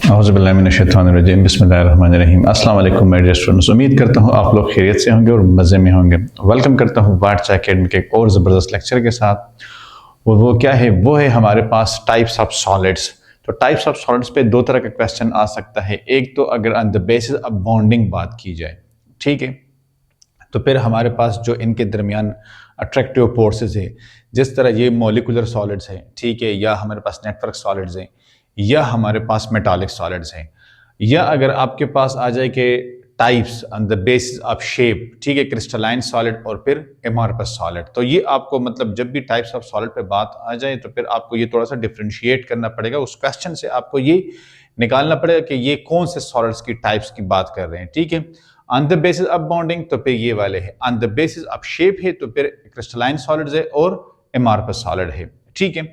औज़ुबिल्लाहिमिनश्शैतानिर्रजीम बिस्मिल्लाहिर्रहमानिर्रहीम। अस्सलाम वालेकुम माय डियर स्टूडेंट्स, उम्मीद करता हूँ आप लोग खैरियत से होंगे और मज़े में होंगे। वेलकम करता हूँ वाटचा एकेडमी के एक और ज़बरदस्त लेक्चर के साथ। और वो क्या है, वो है हमारे पास टाइप्स ऑफ सॉलिड्स। तो टाइप्स ऑफ सॉलिड्स पे दो तरह का क्वेश्चन आ सकता है। एक तो अगर on the basis of bonding बात की जाए, ठीक है, तो फिर हमारे पास जो इनके दरमियान अट्रैक्टिव फोर्सेस है, जिस तरह ये मॉलिकुलर सॉलिड्स हैं, ठीक है, या हमारे पास नेटवर्क सॉलिड्स हैं, या हमारे पास मेटालिक सॉलिड्स हैं, या अगर आपके पास आ जाए कि types on the basis of shape, ठीक है, क्रिस्टलाइन सॉलिड और फिर एमॉर्फस सॉलिड। तो ये आपको मतलब जब भी टाइप्स ऑफ सॉलिड पे बात आ जाए तो फिर आपको ये थोड़ा सा डिफ्रेंशिएट करना पड़ेगा। उस क्वेश्चन से आपको ये निकालना पड़ेगा कि ये कौन से सॉलिड्स की टाइप्स की बात कर रहे हैं, ठीक है। On the basis of bonding तो फिर ये वाले हैं, on the basis of shape है तो फिर क्रिस्टलाइन सॉलिड्स है और एमॉर्फस सॉलिड है, ठीक है।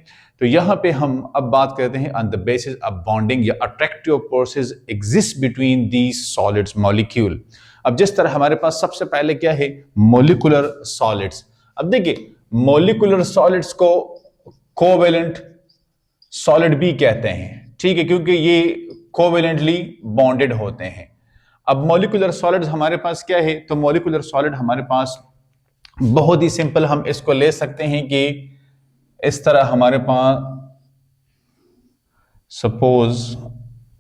तो यहाँ पे हम अब बात करते हैं on the basis of bonding या attractive forces exist between these solids molecule. अब जिस तरह हमारे पास सबसे पहले क्या है, मॉलिक्यूलर सॉलिड्स। अब देखिए मॉलिक्यूलर सॉलिड्स को कोवेलेंट सॉलिड भी कहते हैं, ठीक है, क्योंकि ये कोवेलेंटली बॉन्डेड होते हैं। अब मॉलिक्यूलर सॉलिड्स हमारे पास क्या है, तो मॉलिक्यूलर सॉलिड हमारे पास बहुत ही सिंपल हम इसको ले सकते हैं कि इस तरह हमारे पास सपोज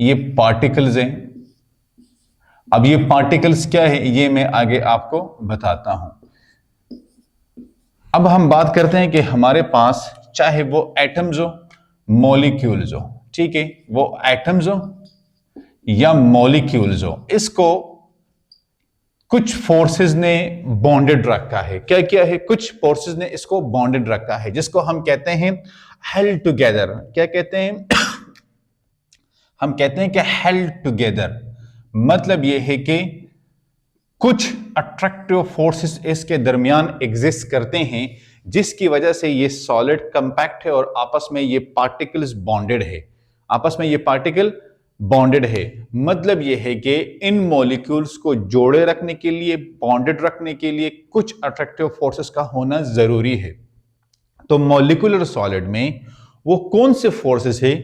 ये पार्टिकल्स हैं। अब ये पार्टिकल्स क्या है ये मैं आगे आपको बताता हूं। अब हम बात करते हैं कि हमारे पास चाहे वो एटम्स हो, मॉलिक्यूल्स हो, ठीक है, वो एटम्स हो या मॉलिक्यूल्स हो, इसको कुछ फोर्सेस ने बॉन्डेड रखा है। क्या क्या है, कुछ फोर्सेस ने इसको बॉन्डेड रखा है, जिसको हम कहते हैं हेल्ड टुगेदर। क्या कहते हैं हम कहते हैं कि हेल्ड टुगेदर मतलब यह है कि कुछ अट्रैक्टिव फोर्सेस इसके दरमियान एग्जिस्ट करते हैं, जिसकी वजह से ये सॉलिड कंपैक्ट है और आपस में ये पार्टिकल्स बॉन्डेड है, आपस में ये पार्टिकल बॉन्डेड है। मतलब यह है कि इन मॉलिक्यूल्स को जोड़े रखने के लिए, बॉन्डेड रखने के लिए कुछ अट्रैक्टिव फोर्सेस का होना जरूरी है। तो मॉलिक्यूलर सॉलिड में वो कौन से फोर्सेस है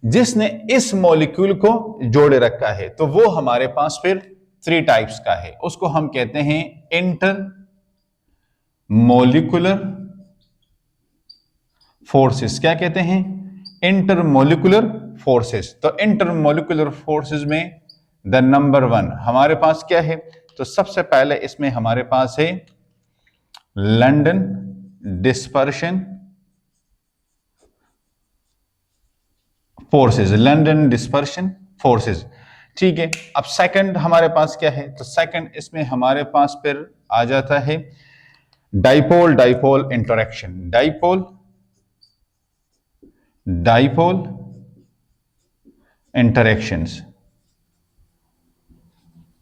जिसने इस मॉलिक्यूल को जोड़े रखा है, तो वो हमारे पास फिर 3 टाइप्स का है। उसको हम कहते हैं इंटर मॉलिक्यूलर फोर्सेस। क्या कहते हैं, इंटर मॉलिक्यूलर फोर्सेस। तो इंटर मॉलिक्यूलर फोर्सेस में द नंबर 1 हमारे पास क्या है, तो सबसे पहले इसमें हमारे पास है London dispersion forces, London dispersion forces, ठीक है। अब सेकंड हमारे पास क्या है, तो सेकंड इसमें हमारे पास फिर आ जाता है dipole dipole interaction, dipole dipole interactions,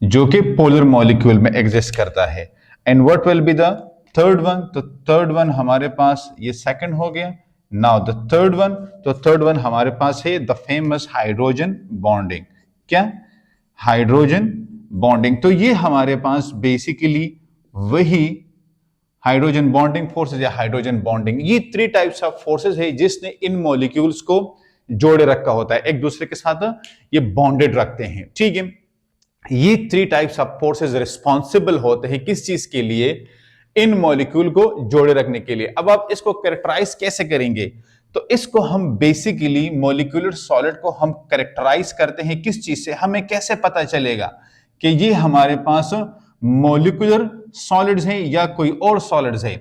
जो कि पोलर मॉलिक्यूल में एग्जिस्ट करता है। And what will be the third one, तो थर्ड वन हमारे पास ये सेकंड हो गया। नाउ द थर्ड वन, तो थर्ड वन हमारे पास है द फेमस हाइड्रोजन बॉन्डिंग। क्या, हाइड्रोजन बॉन्डिंग। तो ये हमारे पास बेसिकली वही हाइड्रोजन बॉन्डिंग फोर्सेस या हाइड्रोजन बॉन्डिंग, ये 3 टाइप्स ऑफ फोर्सेस है जिसने इन मॉलिक्यूल्स को जोड़े रखा होता है, एक दूसरे के साथ ये बॉन्डेड रखते हैं, ठीक है। ये 3 टाइप्स ऑफ फोर्सेस रिस्पॉन्सिबल होते हैं किस चीज के लिए, इन मॉलिक्यूल को जोड़े रखने के लिए। अब आप इसको कैरेक्टराइज कैसे करेंगे, तो इसको हम बेसिकली मॉलिक्यूलर सॉलिड को हम कैरेक्टराइज करते हैं किस चीज से, हमें कैसे पता चलेगा कि ये हमारे पास मॉलिक्यूलर सॉलिड्स हैं या कोई और सॉलिड्स है।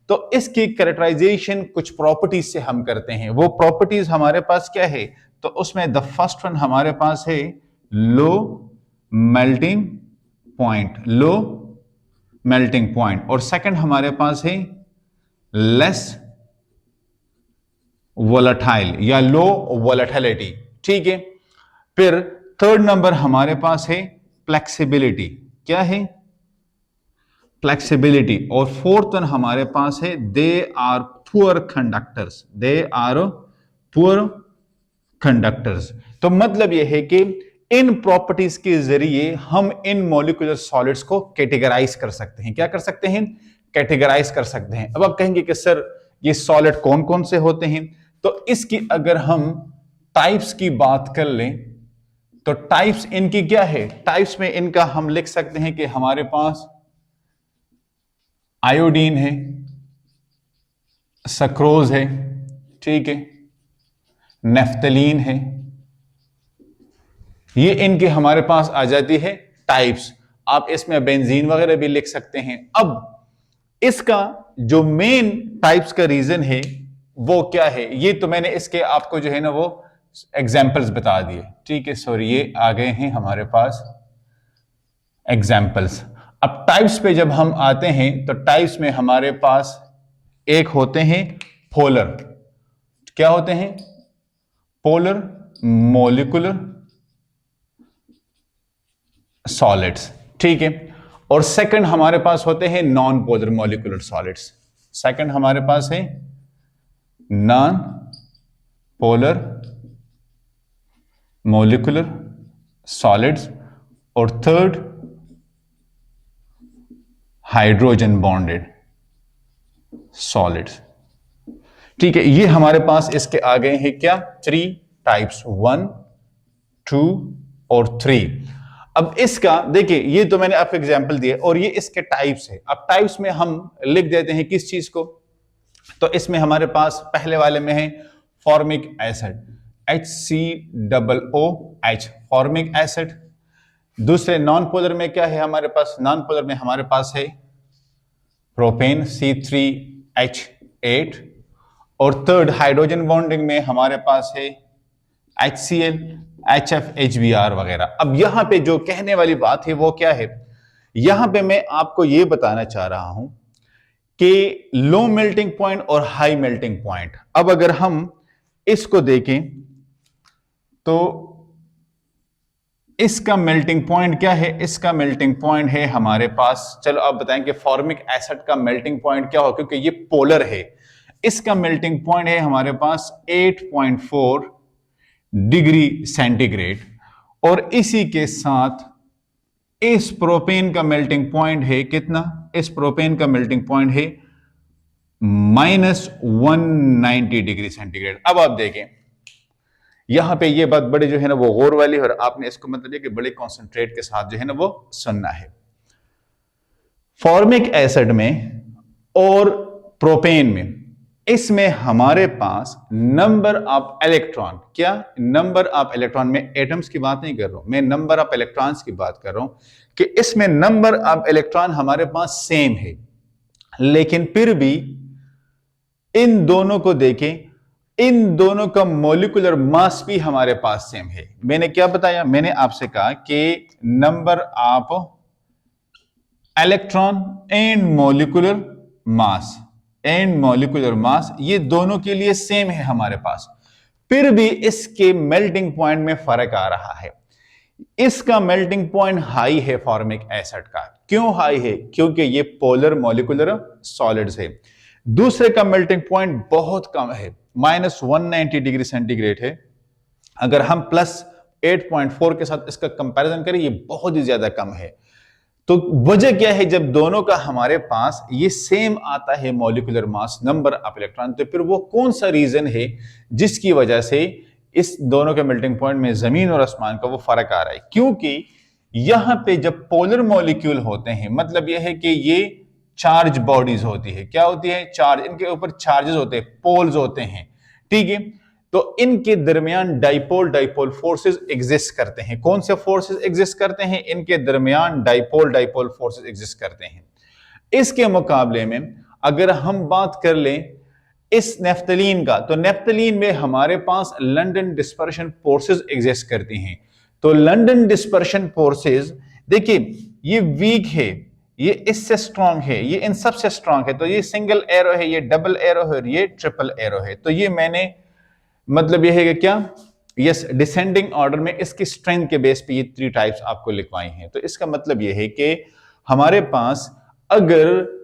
तो इसकी कैरेक्टराइजेशन कुछ प्रॉपर्टीज से हम करते हैं। वो प्रॉपर्टीज हमारे पास क्या है, तो उसमें द फर्स्ट वन हमारे पास है low melting point, low melting point, और सेकंड हमारे पास है लेस वोलेटाइल या लो वोलेटिलिटी, ठीक है। फिर थर्ड नंबर हमारे पास है फ्लेक्सिबिलिटी। क्या है, फ्लेक्सिबिलिटी। और फोर्थ वन हमारे पास है they are poor conductors, they are poor conductors. तो मतलब यह है कि इन प्रॉपर्टीज के जरिए हम इन मॉलिक्यूलर सॉलिड्स को कैटेगराइज कर सकते हैं। क्या कर सकते हैं, कैटेगराइज कर सकते हैं। अब आप कहेंगे कि सर ये सॉलिड कौन कौन से होते हैं, तो इसकी अगर हम टाइप्स की बात कर लें तो टाइप्स इनकी क्या है, टाइप्स में इनका हम लिख सकते हैं कि हमारे पास आयोडीन है, सक्रोज है, ठीक है, नेफ्थलीन है, ये इनके हमारे पास आ जाती है टाइप्स। आप इसमें बेंजीन वगैरह भी लिख सकते हैं। अब इसका जो मेन टाइप्स का रीजन है वो क्या है, ये तो मैंने इसके आपको जो है ना वो एग्जाम्पल्स बता दिए, ठीक है। सॉरी, ये आ गए हैं हमारे पास एग्जाम्पल्स। अब टाइप्स पे जब हम आते हैं तो टाइप्स में हमारे पास एक होते हैं पोलर, क्या होते हैं, पोलर मॉलिक्यूलर सॉलिड्स, ठीक है। और सेकंड हमारे पास होते हैं non polar molecular solids. Second हमारे पास है नॉन पोलर मॉलिक्यूलर सॉलिड्स और थर्ड हाइड्रोजन बॉन्डेड सॉलिड्स, ठीक है। ये हमारे पास इसके आ गए हैं क्या, 3 टाइप्स, 1 2 और 3। अब इसका देखिए, ये तो मैंने आपको एग्जांपल दिया और ये इसके टाइप्स है। अब टाइप्स में हम लिख देते हैं किस चीज को, तो इसमें हमारे पास पहले वाले में है formic acid, HCOOH formic acid. दूसरे नॉन पोलर में क्या है हमारे पास, नॉन पोलर में हमारे पास है प्रोपेन C3H8। और थर्ड हाइड्रोजन बॉन्डिंग में हमारे पास है HCl, HF, HBr वगैरह। अब यहां पे जो कहने वाली बात है वो क्या है, यहां पे मैं आपको ये बताना चाह रहा हूं कि लो मेल्टिंग पॉइंट और हाई मेल्टिंग पॉइंट। अब अगर हम इसको देखें तो इसका मेल्टिंग पॉइंट क्या है, इसका मेल्टिंग पॉइंट है हमारे पास, चलो आप बताएं कि फॉर्मिक एसिड का मेल्टिंग पॉइंट क्या हो, क्योंकि ये पोलर है। इसका मेल्टिंग पॉइंट है हमारे पास 8.4 डिग्री सेंटीग्रेड। और इसी के साथ इस प्रोपेन का मेल्टिंग पॉइंट है कितना, इस प्रोपेन का मेल्टिंग पॉइंट है -190 डिग्री सेंटीग्रेड। अब आप देखें यहां पे ये बात बड़े जो है ना वो गौर वाली, और आपने इसको मतलब कि बड़े कॉन्सेंट्रेट के साथ जो है ना वो सुनना है। फॉर्मिक एसिड में और प्रोपेन में, इसमें हमारे पास नंबर ऑफ इलेक्ट्रॉन, क्या नंबर ऑफ इलेक्ट्रॉन, में एटम्स की बात नहीं कर रहा हूं, मैं नंबर ऑफ इलेक्ट्रॉन्स की बात कर रहा हूं कि इसमें नंबर ऑफ इलेक्ट्रॉन हमारे पास सेम है, लेकिन फिर भी इन दोनों को देखें, इन दोनों का मॉलिक्यूलर मास भी हमारे पास सेम है। मैंने क्या बताया, मैंने आपसे कहा कि number of electron and molecular mass ये दोनों के लिए सेम है हमारे पास, फिर भी इसके मेल्टिंग पॉइंट में फर्क आ रहा है। इसका मेल्टिंग पॉइंट हाई है फॉर्मिक एसिड का। क्यों हाई है, क्योंकि ये पोलर मॉलिक्यूलर सॉलिड्स है। दूसरे का मेल्टिंग पॉइंट बहुत कम है, -190 डिग्री सेंटीग्रेड है। अगर हम +8.4 के साथ इसका कंपैरिजन करें, ये बहुत ही ज्यादा कम है। तो वजह क्या है, जब दोनों का हमारे पास ये सेम आता है molecular mass, number of electron, तो फिर वो कौन सा रीजन है जिसकी वजह से इस दोनों के मेल्टिंग पॉइंट में जमीन और आसमान का वो फर्क आ रहा है। क्योंकि यहां पे जब पोलर मॉलिक्यूल होते हैं, मतलब यह है कि ये चार्ज बॉडीज होती है, क्या होती है, चार्ज, इनके ऊपर चार्जेस होते हैं, पोल्स होते हैं, ठीक है। तो इनके दरमियान डाइपोल फोर्सेस एग्जिस्ट करते हैं। कौन से फोर्सेस एग्जिस्ट करते हैं, इनके दरमियान डाइपोल फोर्सेस एग्जिस्ट करते हैं। इसके मुकाबले में अगर हम बात कर लें इस नेफ्थलीन का, तो नेफ्थलीन में हमारे पास लंदन डिस्पर्शन फोर्सेस एग्जिस्ट करती हैं। तो लंदन डिस्पर्शन फोर्सेस देखिए, ये वीक है, ये इससे स्ट्रांग है, ये इन सबसे स्ट्रांग है। तो ये सिंगल एरो है, ये डबल एरो है और ये ट्रिपल एरो है। तो ये मैंने मतलब ये है कि क्या, यस, डिसेंडिंग ऑर्डर में इसकी स्ट्रेंथ के बेस पे ये 3 टाइप्स आपको लिखवाई हैं। तो इसका मतलब ये है कि हमारे पास अगर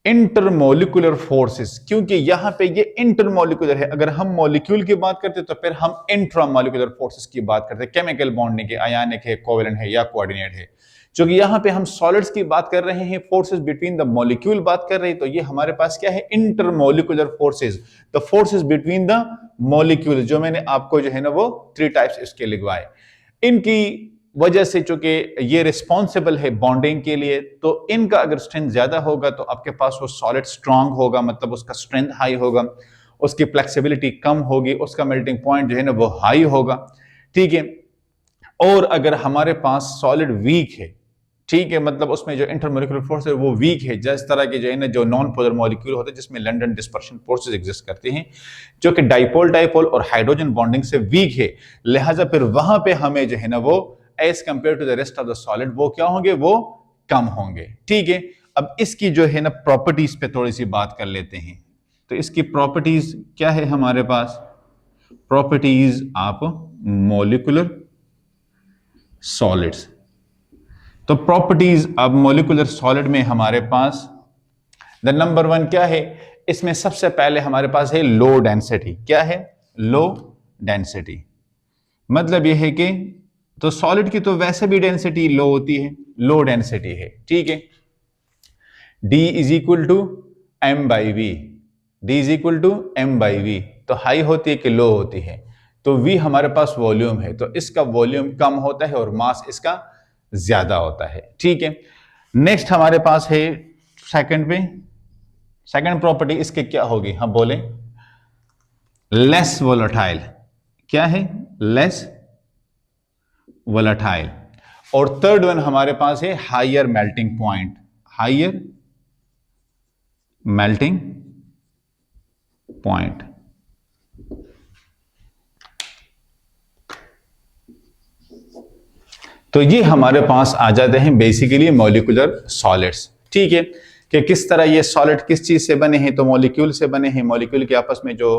इंटरमोलिकुलर फोर्सेस, क्योंकि यहां पे ये इंटरमोलिकुलर है, अगर हम मॉलिक्यूल की बात करते तो फिर हम इंट्रामोलिकुलर फोर्सेस की बात करते हैं, केमिकल बॉन्डिंग के, आयनिक है, कोवेलेंट है या कोऑर्डिनेट है। क्योंकि यहां पे हम सॉलिड्स की बात कर रहे हैं, फोर्सेस बिटवीन द मॉलिक्यूल बात कर रहे हैं, तो ये हमारे पास क्या है, intermolecular forces, the forces between the molecule, जो मैंने आपको जो है ना वो 3 टाइप्स इसके लिखवाए। इनकी वजह से चूंकि ये रिस्पॉन्सिबल है बॉन्डिंग के लिए, तो इनका अगर स्ट्रेंथ ज्यादा होगा तो आपके पास वो सॉलिड स्ट्रांग होगा, मतलब उसका स्ट्रेंथ हाई होगा, उसकी फ्लेक्सिबिलिटी कम होगी, उसका मेल्टिंग पॉइंट जो है ना वो हाई होगा, ठीक है। और अगर हमारे पास सॉलिड वीक है, ठीक है, मतलब उसमें जो इंटरमोलिकुलर फोर्स है वो वीक है, जिस तरह के जो है ना जो नॉन पोलर मॉलिक्यूल होते हैं जिसमें लंडन डिस्पर्शन फोर्सेस एग्जिस्ट करते हैं, जो कि डाइपोल डाइपोल और हाइड्रोजन बॉन्डिंग से वीक है, लिहाजा फिर वहां पे हमें जो है ना वो as compare to the rest of the solid वो क्या होंगे, वो कम होंगे, ठीक है। अब इसकी जो है ना प्रॉपर्टीज पे थोड़ी सी बात कर लेते हैं। तो इसकी प्रॉपर्टीज क्या है हमारे पास, प्रॉपर्टीज ऑफ मॉलिक्यूलर सॉलिड्स। तो प्रॉपर्टीज ऑफ मॉलिक्यूलर सॉलिड में हमारे पास द नंबर 1 क्या है, इसमें सबसे पहले हमारे पास है लो डेंसिटी। क्या है, लो डेंसिटी। मतलब यह है कि तो सॉलिड की तो वैसे भी डेंसिटी लो होती है, लो डेंसिटी है, ठीक है। D is equal to M by V, D is equal to M by V. तो हाई होती है कि लो होती है, तो V हमारे पास वॉल्यूम है, तो इसका वॉल्यूम कम होता है और मास इसका ज्यादा होता है, ठीक है। नेक्स्ट हमारे पास है सेकंड पे, सेकंड प्रॉपर्टी इसके क्या होगी, हम बोले लेस वोलेटाइल। क्या है, लेस वोलेटाइल। और थर्ड वन हमारे पास है higher melting point, higher melting point. तो ये हमारे पास आ जाते हैं बेसिकली मॉलिक्यूलर सॉलिड्स, ठीक है, कि किस तरह ये सॉलिड किस चीज से बने हैं, तो मॉलिक्यूल से बने हैं। मॉलिक्यूल के आपस में जो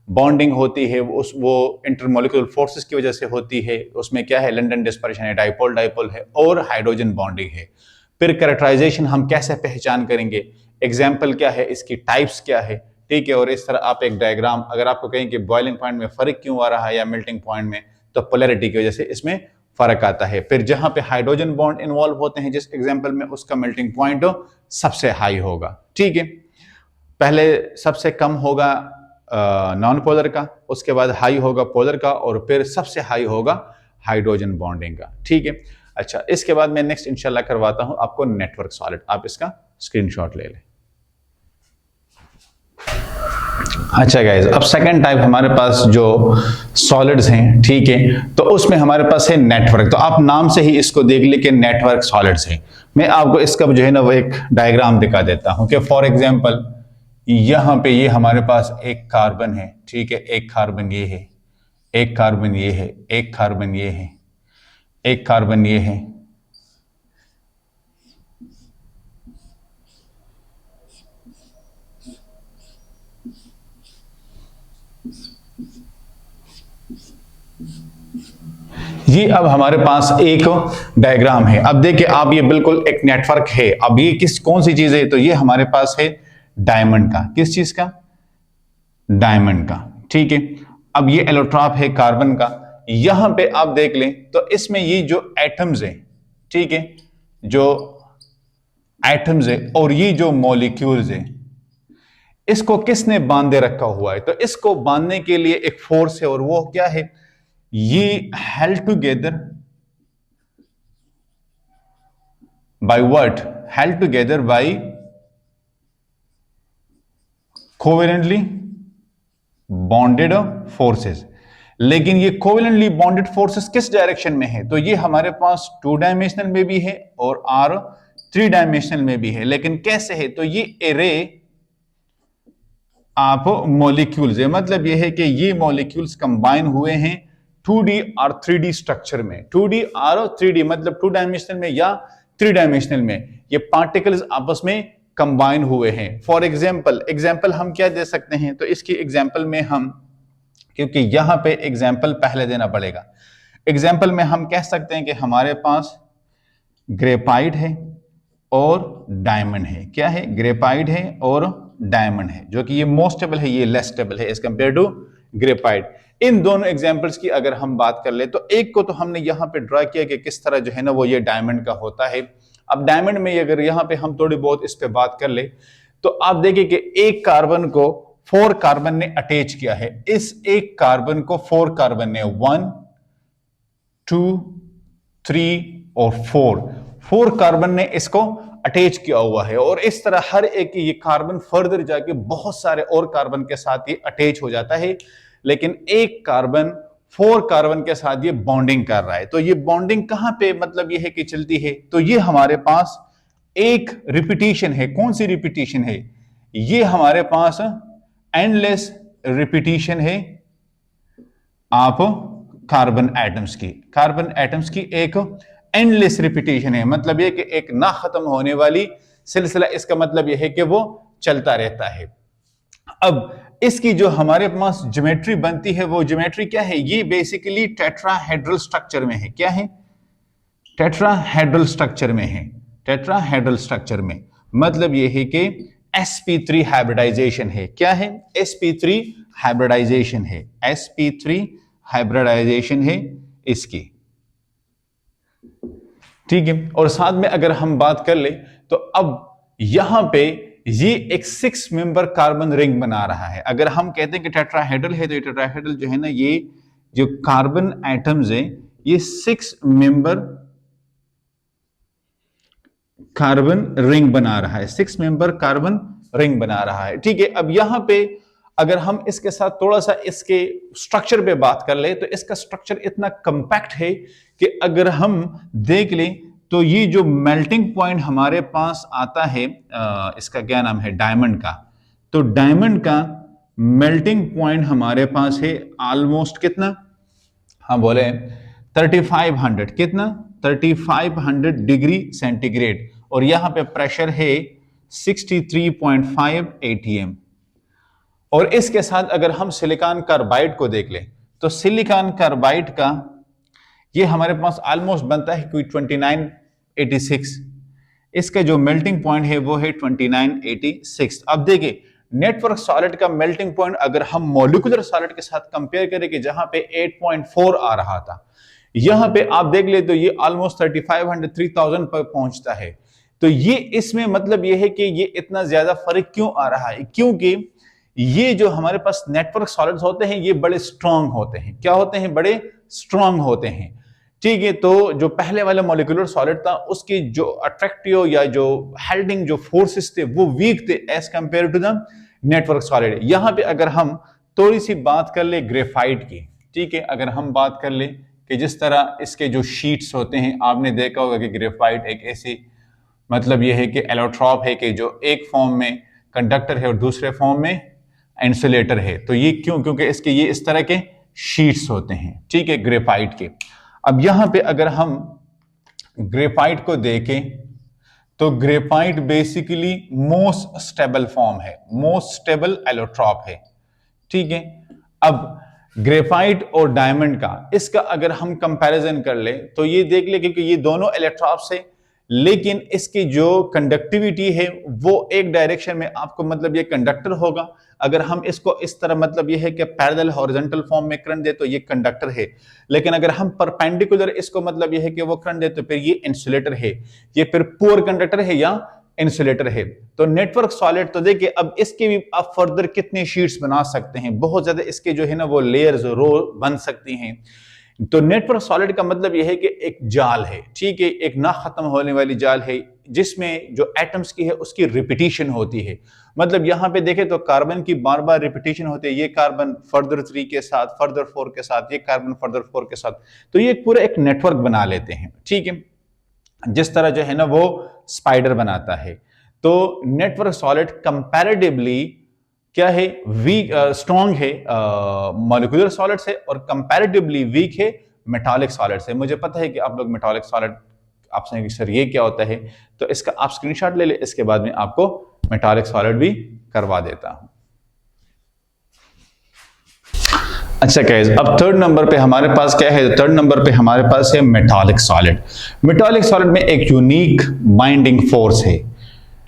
बॉन्डिंग होती है वो इंटरमॉलिक्यूलर फोर्सेस की वजह से होती है। उसमें क्या है, लंडन डिस्पर्शन है, डाइपोल डाइपोल है और हाइड्रोजन बॉन्डिंग है। फिर कैरेक्टराइजेशन हम कैसे पहचान करेंगे, एग्जाम्पल क्या है, इसकी टाइप्स क्या है, ठीक है। और इस तरह आप एक डायग्राम, अगर आपको कहें कि बॉइलिंग पॉइंट में फर्क क्यों आ रहा है या मेल्टिंग पॉइंट में, तो पोलैरिटी की वजह से इसमें फर्क आता है। फिर जहां पे हाइड्रोजन बॉन्ड इन्वॉल्व होते हैं जिस एग्जांपल में, उसका मेल्टिंग पॉइंट सबसे हाई होगा, ठीक है। पहले सबसे कम होगा नॉन पोलर का, उसके बाद हाई होगा पोलर का, और फिर सबसे हाई होगा हाइड्रोजन बॉन्डिंग का, ठीक है। अच्छा, इसके बाद मैं नेक्स्ट इंशाल्लाह करवाता हूं आपको नेटवर्क सॉलिड। आप इसका स्क्रीनशॉट ले लें। अच्छा गाइज, अब सेकंड टाइप हमारे पास जो सॉलिड्स हैं, ठीक है, तो उसमें हमारे पास है नेटवर्क। तो आप नाम से ही इसको देख ले कि नेटवर्क सॉलिड्स है। मैं आपको इसका जो है ना वो एक डायग्राम दिखा देता हूं कि फॉर एग्जांपल यहां पे ये हमारे पास एक कार्बन है, ठीक है, एक कार्बन ये है, एक कार्बन ये है, एक कार्बन ये है, एक कार्बन ये है, ये अब हमारे पास एक डायग्राम है। अब देखिए आप, ये बिल्कुल एक नेटवर्क है। अब ये कौन सी चीज है, तो ये हमारे पास है डायमंड का। किस चीज का, डायमंड का, ठीक है। अब ये एलोट्रॉप है कार्बन का। यहां पे आप देख लें तो इसमें ये जो एटम्स है, ठीक है, जो एटम्स है और ये जो मॉलिक्यूल्स है, इसको किसने बांधे रखा हुआ है, तो इसको बांधने के लिए एक फोर्स है, और वो क्या है, ये held together by what, held together by covalently bonded forces. लेकिन ये कोवेलेंटली बॉन्डेड फोर्सेस किस डायरेक्शन में है, तो ये हमारे पास 2 डायमेंशनल में भी है और आर 3 डायमेंशनल में भी है। लेकिन कैसे है, तो ये एरे आप मॉलिक्यूल्स है, मतलब ये है कि ये मॉलिक्यूल्स कंबाइन हुए हैं 2D और 3D स्ट्रक्चर में। 2D और 3D मतलब 2 डायमेंशनल में या 3 डायमेंशनल में ये पार्टिकल्स आपस में कंबाइन हुए हैं। फॉर एग्जांपल हम क्या दे सकते हैं, तो इसकी एग्जांपल में हम, क्योंकि यहां पे एग्जांपल पहले देना पड़ेगा, एग्जांपल में हम कह सकते हैं कि हमारे पास ग्रेफाइट है और डायमंड है। क्या है, ग्रेफाइट है और डायमंड है, जो कि ये मोस्ट स्टेबल है, ये लेस स्टेबल है एज कंपेयर टू ग्रेफाइट। इन दोनों एग्जांपल्स की अगर हम बात कर ले, तो एक को तो हमने यहां पे ड्रा किया कि किस तरह जो है ना वो ये डायमंड का होता है। अब डायमंड में अगर यहां पे हम थोड़ी बहुत इस पे बात कर ले, तो आप देखिए कि एक कार्बन को 4 कार्बन ने अटैच किया है। इस एक कार्बन को 4 कार्बन ने 1 2, 3 और 4 कार्बन ने इसको अटैच किया हुआ है और इस तरह हर एक ये कार्बन फर्दर जाके बहुत सारे और कार्बन के साथ ये अटैच हो जाता है, लेकिन एक कार्बन 4 कार्बन के साथ ये बॉन्डिंग कर रहा है। तो ये बॉन्डिंग कहां पे मतलब ये है कि चलती है, तो ये हमारे पास एक रिपीटिशन है। कौन सी रिपीटिशन है? ये हमारे पास एंडलेस रिपीटिशन है आप कार्बन एटम्स की एक एंडलेस रिपीटिशन है। मतलब ये कि एक ना खत्म होने वाली सिलसिला, इसका मतलब यह है कि वो चलता रहता है। अब इसकी जो हमारे पास ज्योमेट्री बनती है वो ज्योमेट्री क्या है? ये बेसिकली टेट्राहेड्रल स्ट्रक्चर में है। क्या है? टेट्राहेड्रल स्ट्रक्चर में है। टेट्राहेड्रल स्ट्रक्चर में मतलब ये है कि sp3 हाइब्रिडाइजेशन है। क्या है? sp3 हाइब्रिडाइजेशन है। sp3 हाइब्रिडाइजेशन है इसकी, ठीक है। और साथ में अगर हम बात कर ले तो अब यहां पे ये एक 6 मेंबर कार्बन रिंग बना रहा है। अगर हम कहते हैं कि टेट्राहेड्रल है तो ये टेट्राहेड्रल जो है ना, ये जो कार्बन एटम्स है ये 6 मेंबर कार्बन रिंग बना रहा है। 6 मेंबर कार्बन रिंग बना रहा है, ठीक है। अब यहां पे अगर हम इसके साथ थोड़ा सा इसके स्ट्रक्चर पे बात कर ले तो इसका स्ट्रक्चर इतना कंपैक्ट है कि अगर हम देख लें तो ये जो मेल्टिंग पॉइंट हमारे पास आता है, इसका क्या नाम है, डायमंड का। तो डायमंड का मेल्टिंग पॉइंट हमारे पास है ऑलमोस्ट कितना, हम बोले 3500, कितना 3500 डिग्री सेंटीग्रेड, और यहां पे प्रेशर है 63.5 atm। और इसके साथ अगर हम सिलिकॉन कार्बाइड को देख लें तो सिलिकॉन कार्बाइड का ये हमारे पास ऑलमोस्ट बनता है कोई 2986। इसका जो मेल्टिंग पॉइंट है वो है 2986। अब देखिए नेटवर्क सॉलिड का मेल्टिंग पॉइंट अगर हम मॉलिक्यूलर सॉलिड के साथ कंपेयर करें कि जहां पे 8.4 आ रहा था, यहां पे आप देख ले तो ये ऑलमोस्ट 3500 3000 पर पहुंचता है। तो ये इसमें मतलब ये है कि ये इतना ज्यादा फर्क क्यों आ रहा है? क्योंकि ये जो हमारे पास नेटवर्क सॉलिड्स होते हैं ये बड़े स्ट्रांग होते हैं। क्या होते हैं? बड़े स्ट्रांग होते हैं, ठीक है। तो जो पहले वाला मॉलिक्यूलर सॉलिड था उसकी जो अट्रैक्टिव या जो हेल्डिंग जो फोर्सेस थे वो वीक थे as compare to the network solid. यहां पे अगर हम थोड़ी सी बात कर ले ग्रेफाइट की, ठीक है, अगर हम बात कर ले कि जिस तरह इसके जो शीट्स होते हैं, आपने देखा होगा कि ग्रेफाइट एक ऐसी मतलब यह है कि एलोट्रॉप है कि जो एक फॉर्म में कंडक्टर है और दूसरे फॉर्म में इंसुलेटर है। तो ये क्यों? क्योंकि इसके ये इस तरह के शीट्स होते हैं, ठीक है, ग्रेफाइट के। अब यहां पे अगर हम ग्रेफाइट को देखें तो graphite basically most stable form है, मोस्ट स्टेबल एलोट्रॉप है, ठीक है। अब ग्रेफाइट और डायमंड का इसका अगर हम कंपैरिजन कर ले तो ये देख ले क्योंकि ये दोनों इलेक्ट्रॉप्स है, लेकिन इसकी जो कंडक्टिविटी है वो एक डायरेक्शन में आपको मतलब ये कंडक्टर होगा। अगर हम इसको इस तरह मतलब ये है कि पैरेलल हॉरिजॉन्टल फॉर्म में करंट दे तो ये कंडक्टर है, लेकिन अगर हम परपेंडिकुलर इसको मतलब ये है कि वो करंट दे तो फिर ये इंसुलेटर है। ये फिर पुअर कंडक्टर है या इंसुलेटर है। तो नेटवर्क सॉलिड तो देखिए अब इसके भी आप फर्दर कितने शीट्स बना सकते हैं, बहुत ज्यादा इसके जो है ना वो लेयर्स रो बन सकती हैं। तो नेटवर्क सॉलिड का मतलब यह है कि एक जाल है, ठीक है, एक ना खत्म होने वाली जाल है जिसमें जो एटम्स की है उसकी रिपीटिशन होती है। मतलब यहां पे देखें तो कार्बन की बार बार रिपीटिशन होती है, ये कार्बन फर्दर 3 के साथ, फर्दर 4 के साथ, ये कार्बन फर्दर 4 के साथ, तो ये पूरा एक नेटवर्क बना लेते हैं, ठीक है, जिस तरह जो है ना वो स्पाइडर बनाता है। तो नेटवर्क सॉलिड कंपैरेटिवली क्या है, वीक स्ट्रॉन्ग है मॉलिक्यूलर सॉलिड से और कंपैरेटिवली वीक है मेटालिक सॉलिड से। मुझे पता है कि आप लोग मेटालिक सॉलिड आपसे सर ये क्या होता है, तो इसका आप स्क्रीनशॉट ले ले, इसके बाद में आपको मेटालिक सॉलिड भी करवा देता हूं। अच्छा गाइस, अब थर्ड नंबर पे हमारे पास क्या है? थर्ड नंबर पे हमारे पास है मेटालिक सॉलिड। मेटालिक सॉलिड में एक यूनिक बाइंडिंग फोर्स है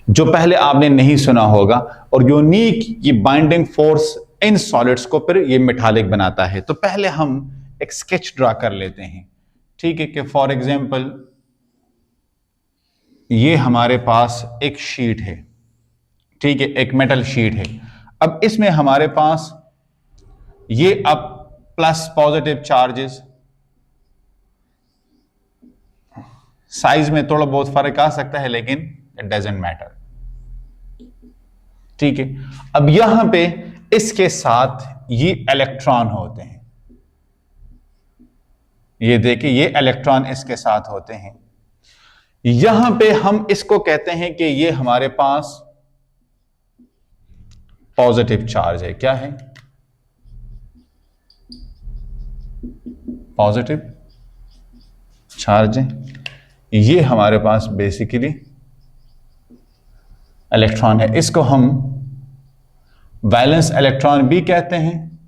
जो पहले आपने नहीं सुना होगा, और यूनिक ये बाइंडिंग फोर्स इन सॉलिड्स को फिर ये मेटालिक बनाता है। तो पहले हम एक स्केच ड्रा कर लेते हैं, ठीक है, कि फॉर एग्जांपल ये हमारे पास एक शीट है, ठीक है, एक मेटल शीट है। अब इसमें हमारे पास ये अब प्लस पॉजिटिव चार्जेस, साइज में थोड़ा बहुत फर्क आ सकता है, लेकिन इट डजंट मैटर। ठीक है, अब यहां पे इसके साथ ये इलेक्ट्रॉन होते हैं, ये देखिए ये इलेक्ट्रॉन इसके साथ होते हैं। यहां पे हम इसको कहते हैं कि ये हमारे पास पॉजिटिव चार्ज है। क्या है? पॉजिटिव चार्ज है। ये हमारे पास बेसिकली इलेक्ट्रॉन है, इसको हम वैलेंस इलेक्ट्रॉन भी कहते हैं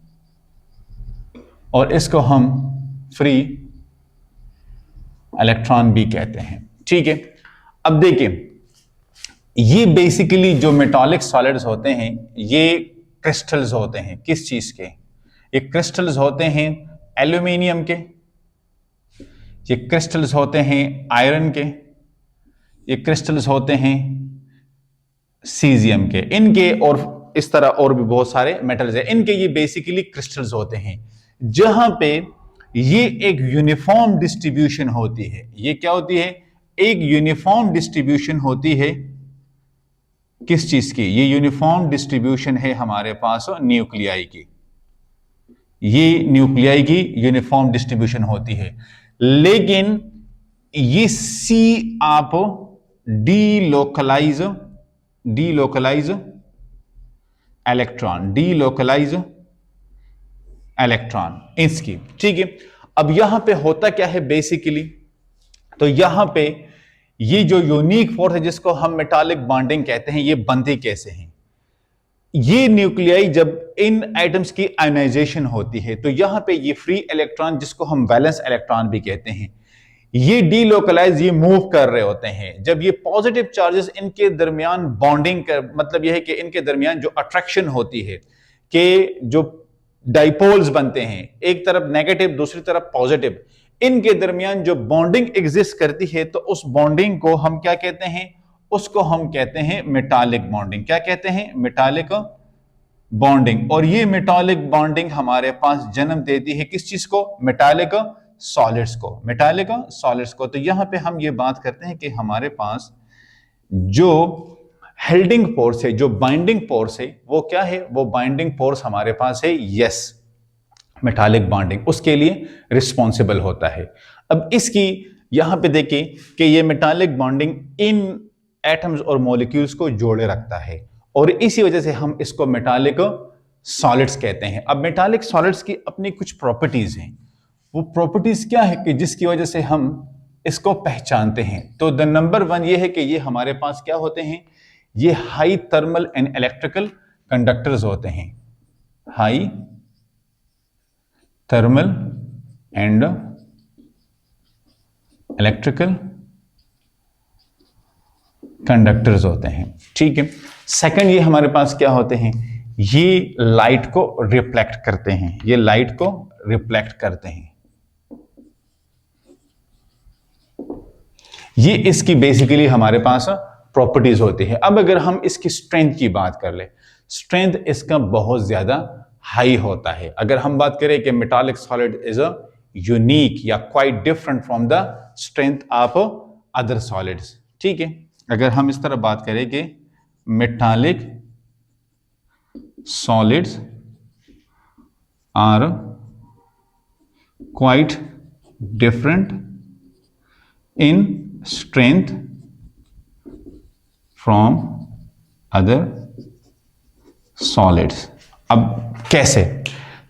और इसको हम फ्री इलेक्ट्रॉन भी कहते हैं। ठीक है, अब देखिए ये बेसिकली जो मेटालिक सॉलिड्स होते हैं ये क्रिस्टल्स होते हैं। किस चीज के? ये क्रिस्टल्स होते हैं एल्यूमिनियम के, ये क्रिस्टल्स होते हैं आयरन के, ये क्रिस्टल्स होते हैं सीजियम के, इनके और इस तरह और भी बहुत सारे मेटल्स हैं, इनके ये बेसिकली क्रिस्टल्स होते हैं जहां पे ये एक यूनिफॉर्म डिस्ट्रीब्यूशन होती है। ये क्या होती है? एक यूनिफॉर्म डिस्ट्रीब्यूशन होती है। किस चीज की? ये यूनिफॉर्म डिस्ट्रीब्यूशन है हमारे पास न्यूक्लियाई की। ये न्यूक्लियाई की यूनिफॉर्म डिस्ट्रीब्यूशन होती है, लेकिन ये सी आप डीलोकलाइज इलेक्ट्रॉन इसकी। ठीक है, अब यहां पे होता क्या है बेसिकली? तो यहां पे ये जो यूनिक फोर्स है जिसको हम मेटालिक बॉन्डिंग कहते हैं, ये बनती कैसे हैं? ये न्यूक्लियाई जब इन एटम्स की आयोनाइजेशन होती है तो यहां पे ये फ्री इलेक्ट्रॉन जिसको हम वैलेंस इलेक्ट्रॉन भी कहते हैं, ये डीलोकलाइज, ये मूव कर रहे होते हैं। जब ये पॉजिटिव चार्जेस इनके दरमियान बॉन्डिंग कर, मतलब यह है कि इनके दरमियान जो अट्रैक्शन होती है कि जो डाइपोल्स बनते हैं, एक तरफ नेगेटिव दूसरी तरफ पॉजिटिव, इनके दरमियान जो बॉन्डिंग एग्जिस्ट करती है तो उस बॉन्डिंग को हम क्या कहते हैं? उसको हम कहते हैं मेटालिक बॉन्डिंग। क्या कहते हैं? Metallic bonding. और ये मेटालिक बॉन्डिंग हमारे पास जन्म देती है किस चीज को? मेटालिक सॉलिड्स को, मेटालिक सॉलिड्स को। तो यहां पे हम ये बात करते हैं कि हमारे पास जो हेल्डिंग फोर्स है, जो बाइंडिंग फोर्स है, वो क्या है? वो बाइंडिंग फोर्स हमारे पास है यस, मेटालिक बॉन्डिंग उसके लिए रिस्पॉन्सिबल होता है। अब इसकी यहां पे देखिए कि ये मेटालिक बॉन्डिंग इन एटम्स और मॉलिक्यूल्स को जोड़े रखता है और इसी वजह से हम इसको मेटालिक सॉलिड्स कहते हैं। अब मेटालिक सॉलिड्स की अपनी कुछ प्रॉपर्टीज हैं। वो प्रॉपर्टीज क्या है कि जिसकी वजह से हम इसको पहचानते हैं? तो द नंबर 1 ये है कि ये हमारे पास क्या होते हैं? ये high thermal and electrical conductors होते हैं। High thermal and electrical conductors होते हैं। ठीक है, सेकंड ये हमारे पास क्या होते हैं? ये लाइट को रिफ्लेक्ट करते हैं, ये लाइट को रिफ्लेक्ट करते हैं। ये इसकी बेसिकली हमारे पास प्रॉपर्टीज होती है। अब अगर हम इसकी स्ट्रेंथ की बात कर ले, स्ट्रेंथ इसका बहुत ज्यादा हाई होता है। अगर हम बात करें कि metallic solid is a unique या quite different from the strength of other solids. ठीक है, अगर हम इस तरह बात करें कि metallic solids are quite different in strength from other solids. अब कैसे?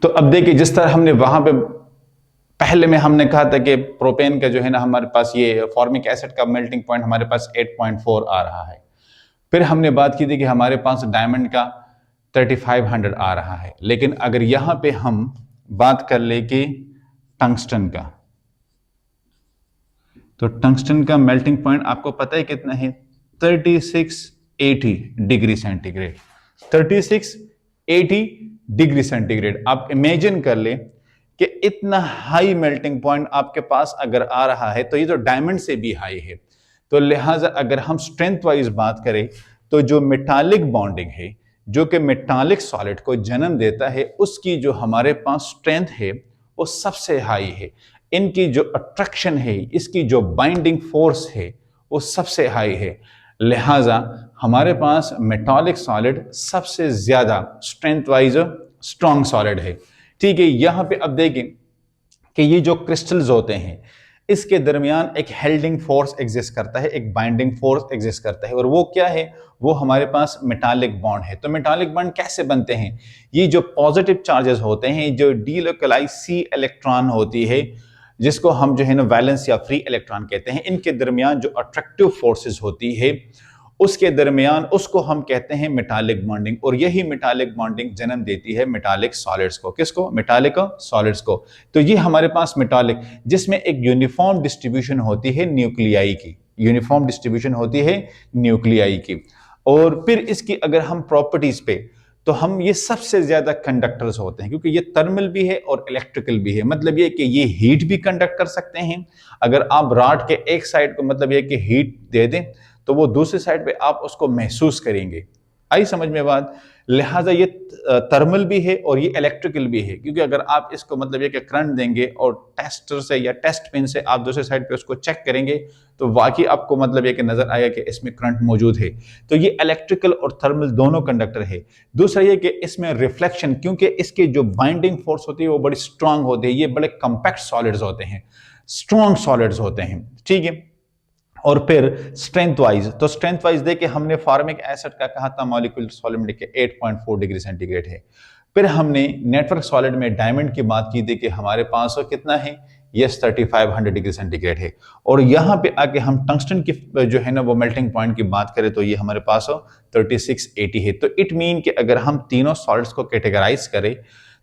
तो अब देखिए, जिस तरह हमने वहां पे पहले में हमने कहा था कि प्रोपेन का जो है ना हमारे पास ये फॉर्मिक एसिड का मेल्टिंग पॉइंट हमारे पास 8.4 आ रहा है। फिर हमने बात की थी कि हमारे पास डायमंड का 3500 आ रहा है। लेकिन अगर यहां पे हम बात कर ले कि टंगस्टन का, तो टंगस्टन का मेल्टिंग पॉइंट आपको पता है कितना है? 3680 डिग्री सेंटीग्रेड। 3680 degree centigrade. आप इमेजिन कर ले कि इतना हाई मेल्टिंग पॉइंट आपके पास अगर आ रहा है तो ये तो डायमंड से भी हाई है। तो लिहाजा अगर हम स्ट्रेंथ वाइज बात करें तो जो मेटालिक बॉन्डिंग है, जो कि मेटालिक सॉलिड को जन्म देता है, उसकी जो हमारे पास स्ट्रेंथ है वो सबसे हाई है। इनकी जो अट्रैक्शन है, इसकी जो बाइंडिंग फोर्स है वो सबसे हाई है। लिहाजा हमारे पास मेटालिक सॉलिड सबसे ज्यादा स्ट्रेंथ वाइज स्ट्रॉन्ग सॉलिड है। ठीक है, यहां पे अब देखें कि ये जो क्रिस्टल्स होते हैं इसके दरमियान एक हेल्डिंग फोर्स एग्जिस्ट करता है, एक बाइंडिंग फोर्स एग्जिस्ट करता है, और वो क्या है? वो हमारे पास मेटालिक बॉन्ड है। तो मेटालिक बॉन्ड कैसे बनते हैं? ये जो पॉजिटिव चार्जेस होते हैं, जो डीलोकलाइज सी इलेक्ट्रॉन होती है, जिसको हम जो है ना वैलेंस या फ्री इलेक्ट्रॉन कहते हैं, इनके दरमियान जो अट्रैक्टिव फोर्सेस होती है उसके दरमियान, उसको हम कहते हैं मेटालिक बॉन्डिंग। और यही मेटालिक बॉन्डिंग जन्म देती है मेटालिक सॉलिड्स को। किसको? मेटालिक सॉलिड्स को। तो ये हमारे पास मेटालिक, जिसमें एक यूनिफॉर्म डिस्ट्रीब्यूशन होती है न्यूक्लियाई की, यूनिफॉर्म डिस्ट्रीब्यूशन होती है न्यूक्लियाई की। और फिर इसकी अगर हम प्रॉपर्टीज पे, तो हम ये सबसे ज्यादा कंडक्टर्स होते हैं, क्योंकि ये थर्मल भी है और इलेक्ट्रिकल भी है। मतलब ये कि ये हीट भी कंडक्ट कर सकते हैं। अगर आप रॉड के एक साइड को मतलब ये कि हीट दे दें तो वो दूसरी साइड पे आप उसको महसूस करेंगे। आई समझ में बात? लिहाजा ये थर्मल भी है और ये इलेक्ट्रिकल भी है, क्योंकि अगर आप इसको मतलब ये कि करंट देंगे और टेस्टर से या टेस्ट पिन से आप दूसरी साइड पे उसको चेक करेंगे तो वाकई आपको मतलब ये कि नजर आएगा कि इसमें करंट मौजूद है। तो ये इलेक्ट्रिकल और थर्मल दोनों कंडक्टर है। दूसरा ये कि इसमें रिफ्लेक्शन, क्योंकि इसकी जो बाइंडिंग फोर्स होती है वो बड़ी स्ट्रांग होती है, ये बड़े कंपैक्ट सॉलिड्स होते हैं, स्ट्रॉन्ग सॉलिड्स होते हैं। ठीक है, और फिर स्ट्रेंथ वाइज, तो स्ट्रेंथ वाइज देखिए हमने फॉर्मिक एसिड का कहा था मॉलिक्यूलर सॉलिबिलिटी के 8.4 डिग्री सेंटीग्रेड है। फिर हमने नेटवर्क सॉलिड में डायमंड की बात की थी कि हमारे पास कितना है? यस 3500 डिग्री सेंटीग्रेड है। और यहाँ पे आके हम टंगस्टन की जो है ना वो मेल्टिंग पॉइंट की बात करें तो ये हमारे पास 3680 है। तो इट मीन कि अगर हम तीनों सॉलिड्स को कैटेगराइज करें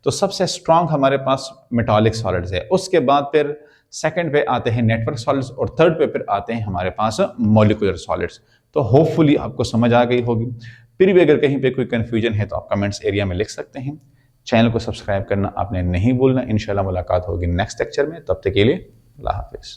तो सबसे स्ट्रांग हमारे पास मेटालिक सॉलिड्स है। उसके बाद फिर सेकंड पे आते हैं नेटवर्क सॉलिड्स और थर्ड पे फिर आते हैं हमारे पास मॉलिक्यूलर सॉलिड्स। तो होपफुली आपको समझ आ गई होगी। फिर भी अगर कहीं पे कोई कंफ्यूजन है तो आप कमेंट्स एरिया में लिख सकते हैं। चैनल को सब्सक्राइब करना आपने नहीं भूलना। इंशाल्लाह मुलाकात होगी नेक्स्ट लेक्चर में। तब तक के लिए अल्लाह हाफिज।